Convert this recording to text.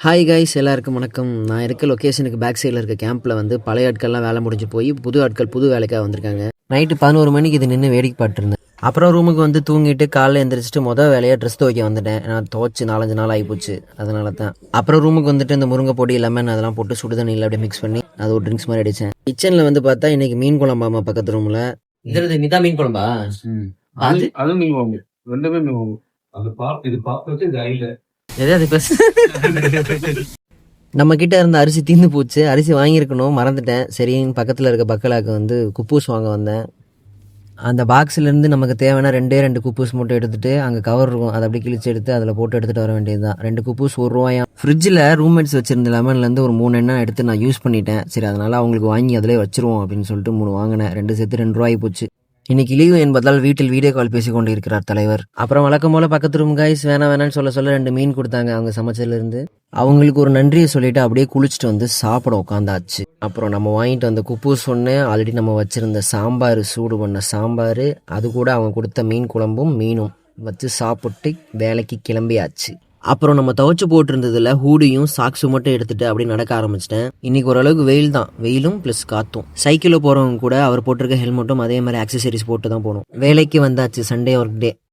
Hi guys, எல்லாருக்கும் வணக்கம். நான் இருக்க லொக்கேஷனுக்கு பேக் சைடில் இருக்க கேம்பில் வந்து பழைய ஆட்கள்லாம் வேலை முடிஞ்சு போய் புது ஆட்கள் புது வேலைக்காக வந்திருக்காங்க. நைட்டு 11 மணிக்கு இது நின்று வேடிக்கை பார்த்துருந்தேன். அப்புறம் ரூமுக்கு வந்து தூங்கிட்டு காலைல எழுந்திரிச்சிட்டு மொதல் வேலையாக ட்ரெஸ் துவைக்க வந்துட்டேன். நான் துவைச்சு 4-5 நாள் ஆகிப்போச்சு, அதனால தான். அப்புறம் ரூமுக்கு வந்துட்டு இந்த முருங்கை பொடி லெமன் அதெல்லாம் போட்டு சுடு தண்ணியில் அப்படியே மிக்ஸ் பண்ணி அது ஒரு ட்ரிங்க்ஸ் மாதிரி அடித்தேன். கிச்சனில் வந்து பார்த்தா இன்னைக்கு மீன் குழம்பாமா பக்கத்து ரூமில். இதான் மீன் குழம்பா? அது மீன் குழம்பு, ரெண்டுமே மீன் குழம்பு. இது பார்க்கறது இது ஐல எதாவது நம்ம கிட்ட இருந்த அரிசி தீர்ந்து போச்சு. அரிசி வாங்கியிருக்கணும், மறந்துட்டேன். சரின்னு பக்கத்தில் இருக்க பக்கலாக்கு வந்து குப்பூஸ் வாங்க வந்தேன். அந்த பாக்ஸ்லேருந்து நமக்கு தேவைன்னா 2 குப்பூஸ் மட்டும் எடுத்துகிட்டு அங்கே கவர் இருக்கும், அதை அப்படி கிழிச்சு எடுத்து அதில் போட்டு எடுத்துகிட்டு வர வேண்டியது தான். 2 குப்பூஸ் ₹1. ஃப்ரிட்ஜில் ரூம்மேட்ஸ் வச்சிருந்த லெமன்லேருந்து ஒரு 3 எண்ணெய் எடுத்து நான் யூஸ் பண்ணிட்டேன். சரி, அதனால் அவங்களுக்கு வாங்கி அதிலே வச்சிருவோம் அப்படின்னு சொல்லிட்டு 3 வாங்கினேன். 2 சேர்த்து ₹2 போச்சு. இன்னைக்கு லீவு என்பதால் வீட்டில் வீடியோ கால் பேசி கொண்டு இருக்கிறார் தலைவர். அப்புறம் வழக்கம் போல பக்கத்து ரூம் கைஸ் வேணான்னு சொல்ல 2 மீன் கொடுத்தாங்க அவங்க சமைச்சதுலேருந்து. அவங்களுக்கு ஒரு நன்றியை சொல்லிட்டு அப்படியே குளிச்சுட்டு வந்து சாப்பிட உட்காந்தாச்சு. அப்புறம் நம்ம வாங்கிட்டு வந்த குப்பூஸ் சொன்னேன், ஆல்ரெடி நம்ம வச்சிருந்த சாம்பார், சூடு பண்ண சாம்பார், அது கூட அவங்க கொடுத்த மீன் குழம்பும் மீனும் வச்சு சாப்பிட்டு வேலைக்கு கிளம்பியாச்சு. அப்புறம் நம்ம துவைச்சு போட்டிருந்ததுல ஹூடியும் சாக்ஸும் மட்டும் எடுத்துட்டு அப்படியே நடக்க ஆரம்பிச்சிட்டேன். இன்னைக்கு ஓரளவுக்கு வெயில் தான், வெயிலும் ப்ளஸ் காத்தும். சைக்கிளில் போகிறவங்க கூட அவர் போட்டிருக்க ஹெல்மெட்டும் அதே மாதிரி ஆக்சசரிஸ் போட்டு தான் போகணும். வேலைக்கு வந்தாச்சு. சண்டே ஒர்க் டே.